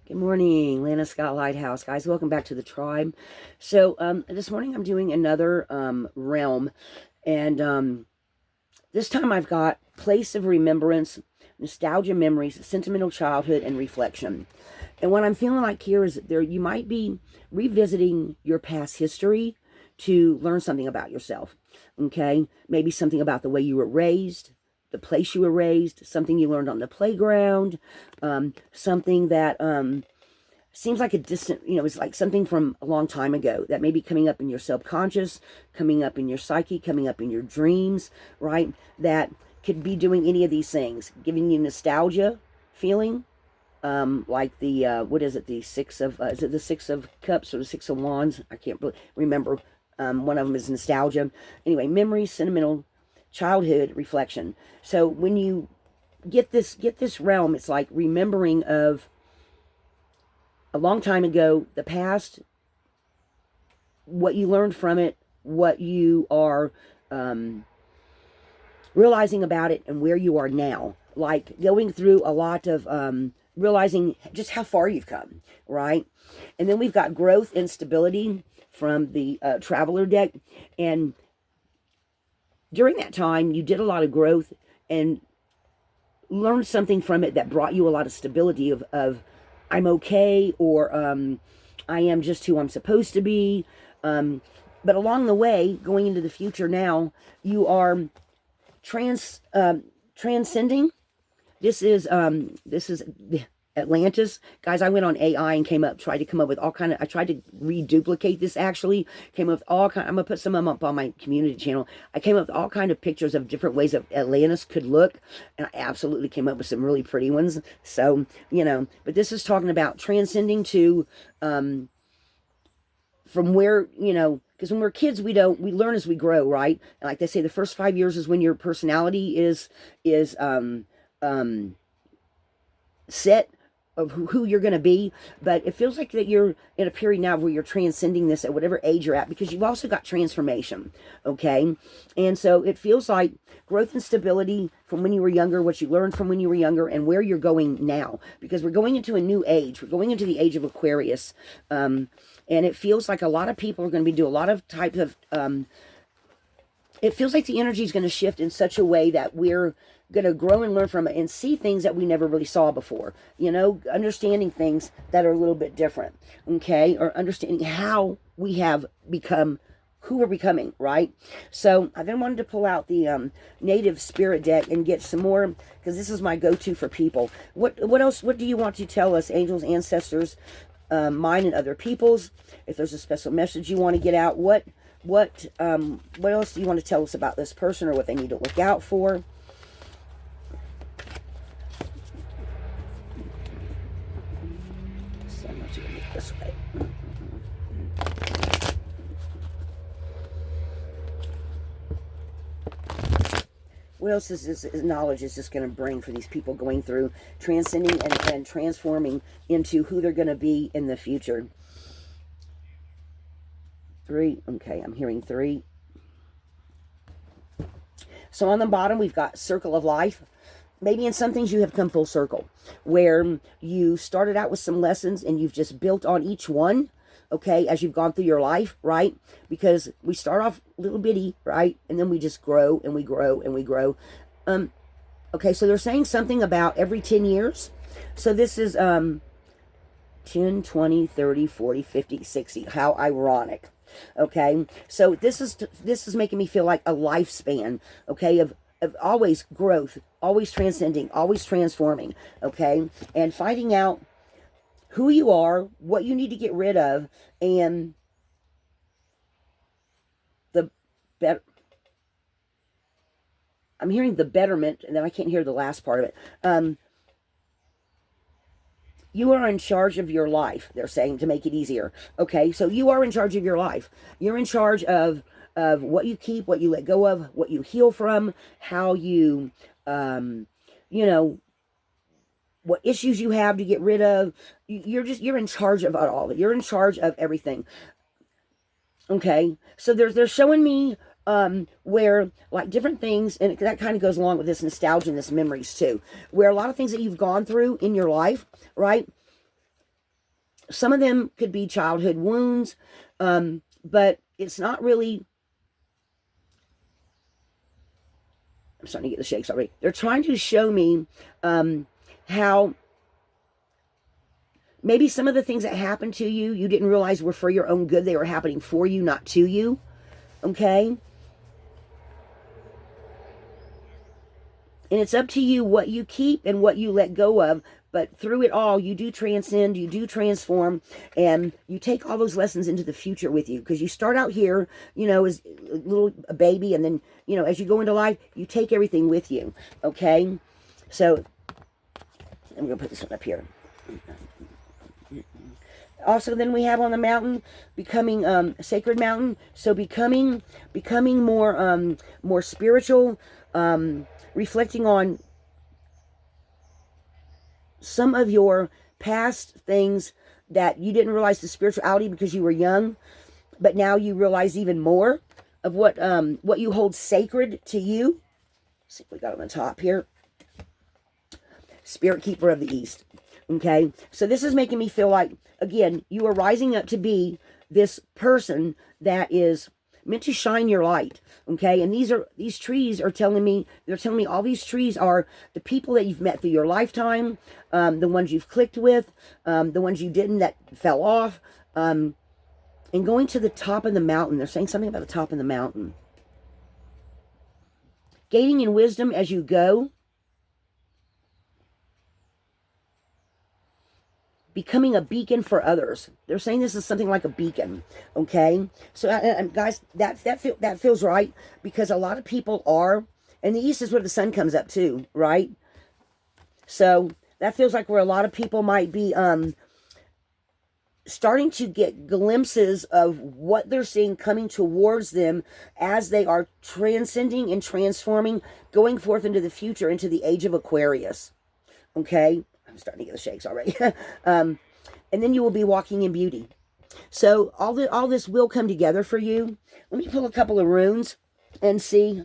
Good morning, Lana Scott Lighthouse, guys. Welcome back to the tribe. So this morning I'm doing another realm, and this time I've got place of remembrance, nostalgia, memories, sentimental childhood, and reflection. And what I'm feeling like here is there you might be revisiting your past history to learn something about yourself. Okay, maybe something about the way you were raised, the place you were raised, something you learned on the playground, something that seems like a distant, it's like something from a long time ago that may be coming up in your subconscious, coming up in your psyche, coming up in your dreams, right? That could be doing any of these things, giving you nostalgia feeling, like the, what is it, the Six of, is it the Six of Cups or the Six of Wands? I can't remember. One of them is nostalgia. Anyway, memory, sentimental, childhood, reflection. So when you get this realm, it's like remembering of a long time ago, the past, what you learned from it, what you are realizing about it, and where you are now. Like going through a lot of realizing just how far you've come, right? And then we've got growth and stability from the Traveler deck. And during that time, you did a lot of growth and learned something from it that brought you a lot of stability of I'm okay, or I am just who I'm supposed to be. But along the way, going into the future now, you are transcending. This is Atlantis, guys. I went on AI and tried to come up with all kind of. I tried to reduplicate this. Actually, came up with all kind. I'm gonna put some of them up on my community channel. I came up with all kind of pictures of different ways of Atlantis could look, and I absolutely came up with some really pretty ones. So but this is talking about transcending to, from where because when we're kids, we learn as we grow, right? And like they say, the first 5 years is when your personality is set of who you're going to be. But it feels like that you're in a period now where you're transcending this at whatever age you're at, because you've also got transformation. Okay, and so it feels like growth and stability from when you were younger, what you learned from when you were younger, and where you're going now, because we're going into a new age. We're going into the age of Aquarius, and it feels like a lot of people are going to be doing a lot of types of it feels like the energy is going to shift in such a way that we're going to grow and learn from it and see things that we never really saw before, understanding things that are a little bit different, okay, or understanding how we have become who we're becoming, right? So I then wanted to pull out the native spirit deck and get some more, because this is my go-to for people. What else, what do you want to tell us, angels, ancestors, mine and other people's? If there's a special message you want to get out, what else do you want to tell us about this person, or what they need to look out for? So I'm going to look this way. What else is this knowledge is this going to bring for these people going through transcending and transforming into who they're going to be in the future? 3. Okay, I'm hearing 3. So on the bottom, we've got circle of life. Maybe in some things you have come full circle, where you started out with some lessons and you've just built on each one, okay, as you've gone through your life, right? Because we start off little bitty, right? And then we just grow and we grow and we grow. Okay, so they're saying something about every 10 years. So this is 10, 20, 30, 40, 50, 60. How ironic. Okay, so this is making me feel like a lifespan, okay, of always growth, always transcending, always transforming, okay, and finding out who you are, what you need to get rid of, and the better. I'm hearing the betterment, and then I can't hear the last part of it. You are in charge of your life, they're saying, to make it easier. Okay, so you are in charge of your life. You're in charge of what you keep, what you let go of, what you heal from, how you, what issues you have to get rid of. You're in charge of all of it. You're in charge of everything. Okay, so they're showing me where, like, different things, and that kind of goes along with this nostalgia and this memories too, where a lot of things that you've gone through in your life, right, Some of them could be childhood wounds, but it's not really... I'm starting to get the shakes already. They're trying to show me how maybe some of the things that happened to you, you didn't realize were for your own good. They were happening for you, not to you. Okay? And it's up to you what you keep and what you let go of. But through it all, you do transcend, you do transform, and you take all those lessons into the future with you. Because you start out here, you know, as a baby, and then, you know, as you go into life, you take everything with you. Okay? So, I'm going to put this one up here. Also, then we have on the mountain, becoming a sacred mountain. So becoming more spiritual, reflecting on some of your past things that you didn't realize the spirituality because you were young, but now you realize even more of what you hold sacred to you. Let's see what we got on the top here. Spirit Keeper of the East. Okay, so this is making me feel like, again, you are rising up to be this person that is meant to shine your light. Okay, and these trees are telling me, they're telling me all these trees are the people that you've met through your lifetime, the ones you've clicked with, the ones you didn't that fell off, and going to the top of the mountain. They're saying something about the top of the mountain. Gaining in wisdom as you go. Becoming a beacon for others. They're saying this is something like a beacon. Okay, so guys, that feels right, because a lot of people are, and the east is where the sun comes up too, right? So that feels like where a lot of people might be starting to get glimpses of what they're seeing coming towards them as they are transcending and transforming, going forth into the future, into the age of Aquarius. Okay, I'm starting to get the shakes already. And then you will be walking in beauty. So all this will come together for you. Let me pull a couple of runes and see.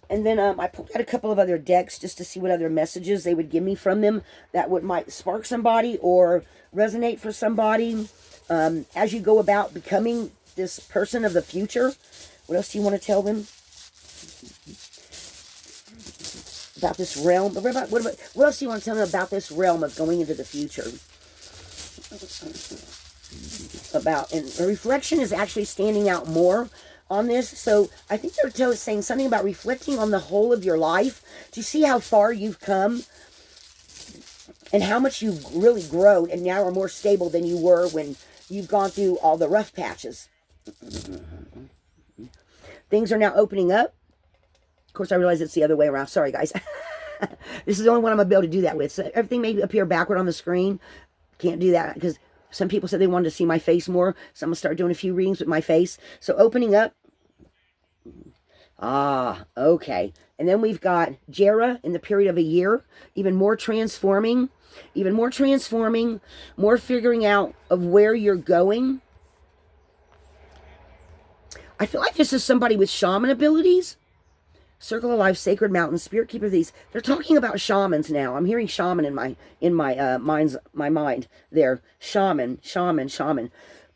And then I pulled out a couple of other decks just to see what other messages they would give me from them that might spark somebody or resonate for somebody as you go about becoming this person of the future. What else do you want to tell them about this realm? What else do you want to tell them about this realm of going into the future? And reflection is actually standing out more on this. So I think they're saying something about reflecting on the whole of your life to see how far you've come and how much you've really grown and now are more stable than you were when you've gone through all the rough patches. Things are now opening up. Of course, I realize it's the other way around. Sorry, guys. This is the only one I'm going to be able to do that with. So everything may appear backward on the screen. Can't do that because some people said they wanted to see my face more. So I'm going to start doing a few readings with my face. So opening up. Ah, okay. And then we've got Jera in the period of a year. Even more transforming. More figuring out of where you're going. I feel like this is somebody with shaman abilities. Circle of Life, Sacred Mountain, Spirit Keeper of these. They're talking about shamans now. I'm hearing shaman in my mind there. Shaman.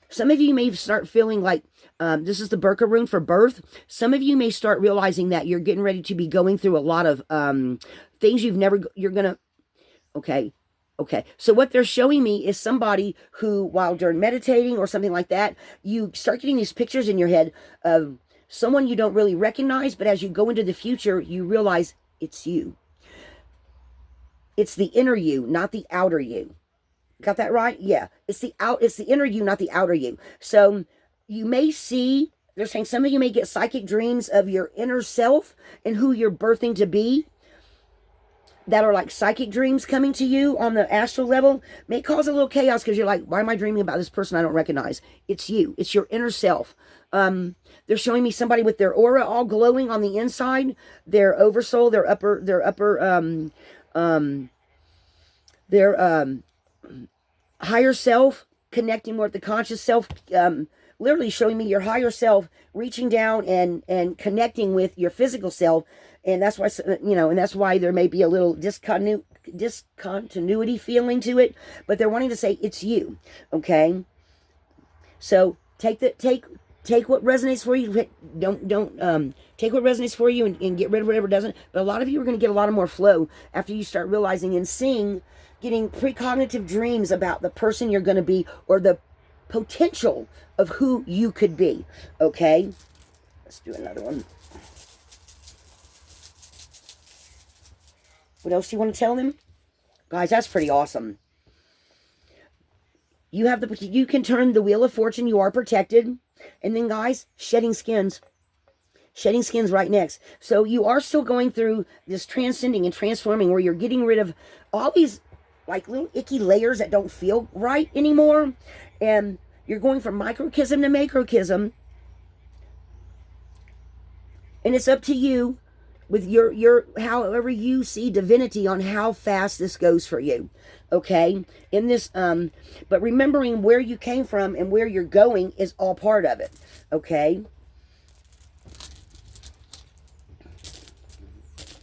Some of you may start feeling like this is the Burka rune for birth. Some of you may start realizing that you're getting ready to be going through a lot of things you're gonna. Okay. So what they're showing me is somebody who, while during meditating or something like that, you start getting these pictures in your head of someone you don't really recognize, but as you go into the future, you realize it's you. It's the inner you, not the outer you. Got that right? Yeah. It's the inner you, not the outer you. So you may see, they're saying some of you may get psychic dreams of your inner self and who you're birthing to be. That are like psychic dreams coming to you on the astral level. May cause a little chaos because you're like, why am I dreaming about this person I don't recognize? It's you. It's your inner self. They're showing me somebody with their aura all glowing on the inside, their oversoul, their higher self, connecting more with the conscious self, literally showing me your higher self reaching down and connecting with your physical self. And that's why, and that's why there may be a little discontinuity feeling to it, but they're wanting to say it's you. Okay. So take what resonates for you. Don't take what resonates for you and get rid of whatever doesn't. But a lot of you are going to get a lot of more flow after you start realizing and seeing, getting precognitive dreams about the person you're going to be, or the potential of who you could be. Okay, let's do another one. What else do you want to tell them? Guys, that's pretty awesome. You can turn the wheel of fortune. You are protected. And then, guys, shedding skins. Shedding skins right next. So you are still going through this transcending and transforming, where you're getting rid of all these like little icky layers that don't feel right anymore. And you're going from microchism to macrochism. And it's up to you with your however you see divinity on how fast this goes for you. Okay, in this but remembering where you came from and where you're going is all part of it. Okay,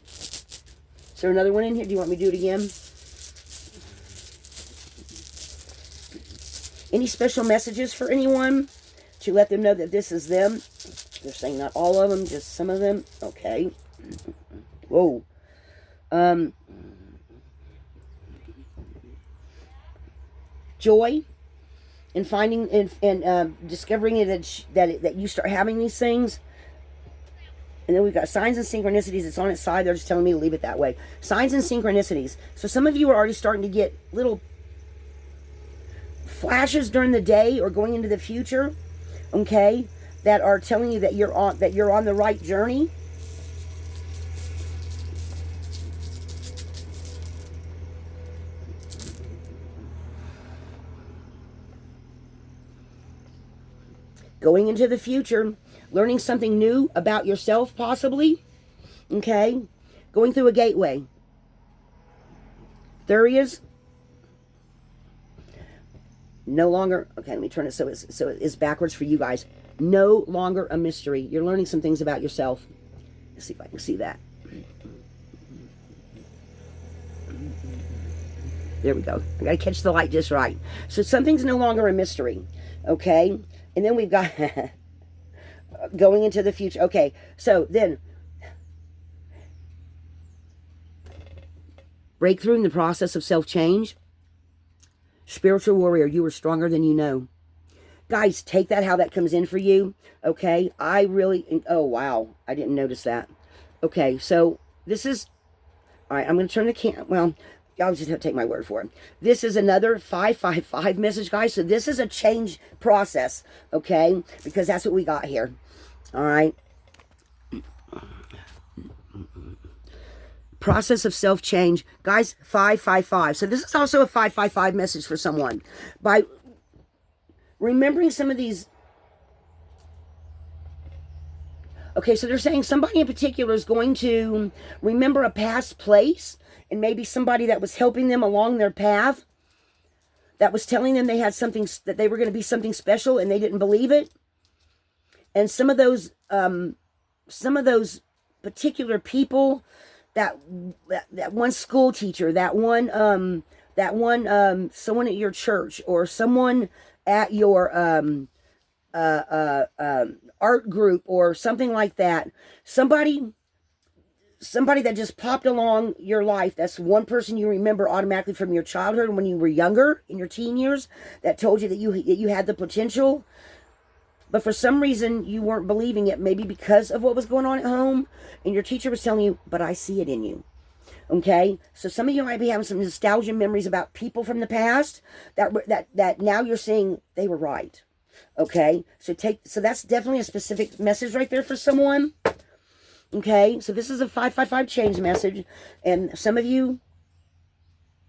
is there another one in here? Do you want me to do it again? Any special messages for anyone to let them know that this is them? They're saying not all of them, just some of them. Okay. Whoa. Joy and finding and discovering it, that you start having these things. And then we've got signs and synchronicities. It's on its side. They're just telling me to leave it that way. Signs and synchronicities. So some of you are already starting to get little flashes during the day or going into the future, okay, that are telling you that you're on the right journey. Going into the future, learning something new about yourself, possibly. Okay, going through a gateway. There he is. No longer, okay, let me turn it so it is backwards for you guys. No longer a mystery. You're learning some things about yourself. Let's see if I can see that. There we go. I got to catch the light just right. So something's no longer a mystery. Okay, and then we've got going into the future. Okay, so then breakthrough in the process of self-change. Spiritual warrior, you are stronger than you know. Guys, take that how that comes in for you. Okay, I really, oh wow, I didn't notice that. Okay, so this is, all right, I'm going to turn the well, y'all just have to take my word for it. This is another 555 message, guys. So this is a change process, okay? Because that's what we got here. All right. Process of self-change. Guys, 555. So this is also a 555 message for someone. By remembering some of these. Okay, so they're saying somebody in particular is going to remember a past place, and maybe somebody that was helping them along their path, that was telling them they had something, that they were going to be something special, and they didn't believe it. And some of those particular people, that one school teacher, that one someone at your church, or someone at your art group, or something like that. Somebody that just popped along your life. That's one person you remember automatically from your childhood, when you were younger, in your teen years, that told you that you had the potential. But for some reason, you weren't believing it, maybe because of what was going on at home, and your teacher was telling you, but I see it in you. Okay? So some of you might be having some nostalgia memories about people from the past that now you're saying they were right. Okay? So that's definitely a specific message right there for someone. Okay? So this is a 555 change message, and some of you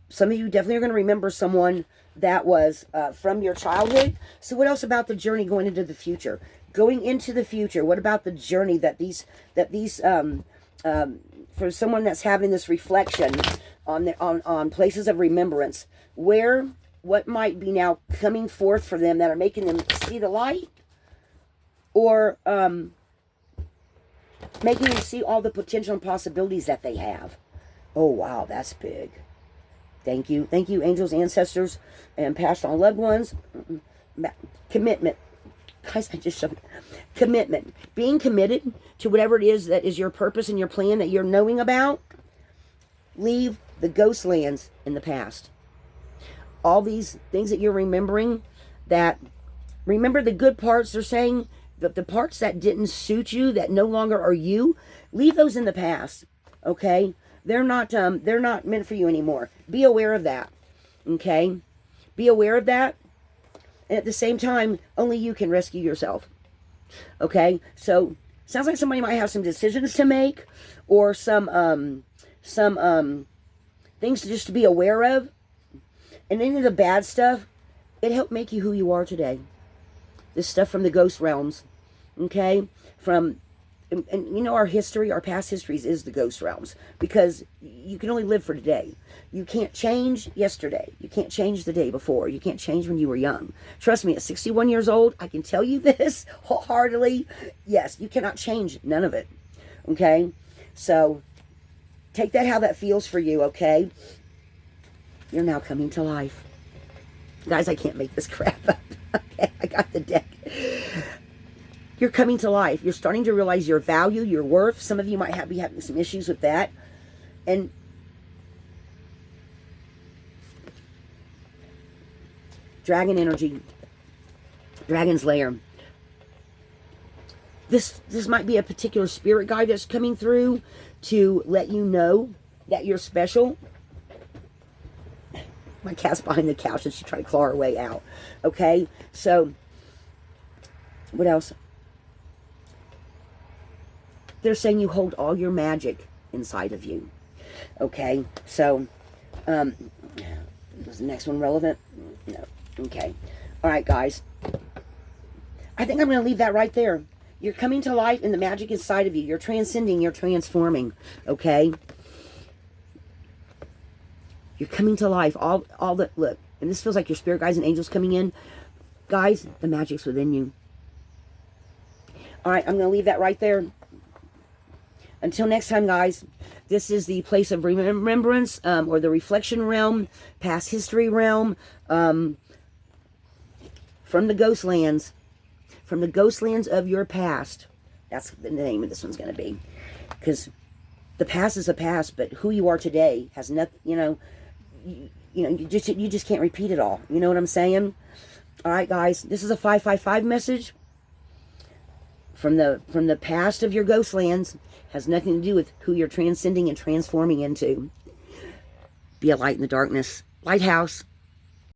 definitely are going to remember someone that was from your childhood. So what else about the journey going into the future? Going into the future, what about the journey that these for someone that's having this reflection on places of remembrance, what might be now coming forth for them that are making them see the light? or making them see all the potential and possibilities that they have. Oh, wow, that's big. Thank you. Thank you, angels, ancestors, and past on loved ones. Commitment. Guys, I just showed commitment. Being committed to whatever it is that is your purpose and your plan that you're knowing about. Leave the Ghostlands in the past. All these things that you're remembering, that remember the good parts. They're saying that the parts that didn't suit you, that no longer are you, leave those in the past. Okay? They're not meant for you anymore. Be aware of that. Okay? Be aware of that. And at the same time, only you can rescue yourself. Okay? So, sounds like somebody might have some decisions to make, or some things just to be aware of. And any of the bad stuff, it helped make you who you are today. This stuff from the ghost realms. Okay? And you know, our history, our past histories is the ghost realms, because you can only live for today. You can't change yesterday. You can't change the day before. You can't change when you were young. Trust me, at 61 years old, I can tell you this wholeheartedly. Yes, you cannot change none of it. Okay? So, take that how that feels for you, okay? You're now coming to life. Guys, I can't make this crap up. Okay, I got the deck. You're coming to life. You're starting to realize your value, your worth. Some of you might be having some issues with that. And dragon energy, dragon's lair. This might be a particular spirit guide that's coming through to let you know that you're special. My cat's behind the couch and she's trying to claw her way out. Okay, so what else? They're saying you hold all your magic inside of you. Okay, so was the next one relevant? No. Okay. All right, guys. I think I'm going to leave that right there. You're coming to life and the magic inside of you. You're transcending. You're transforming. Okay? You're coming to life. All the, look, and this feels like your spirit guides and angels coming in. Guys, the magic's within you. All right, I'm going to leave that right there. Until next time, guys, this is the place of remembrance, or the reflection realm, past history realm, from the Ghostlands, from the Ghostlands of your past. That's the name of this one's going to be. Because the past is the past, but who you are today has nothing, you just can't repeat it all. You know what I'm saying? All right, guys, this is a 555 message from the past of your Ghostlands. Has nothing to do with who you're transcending and transforming into. Be a light in the darkness. Lighthouse.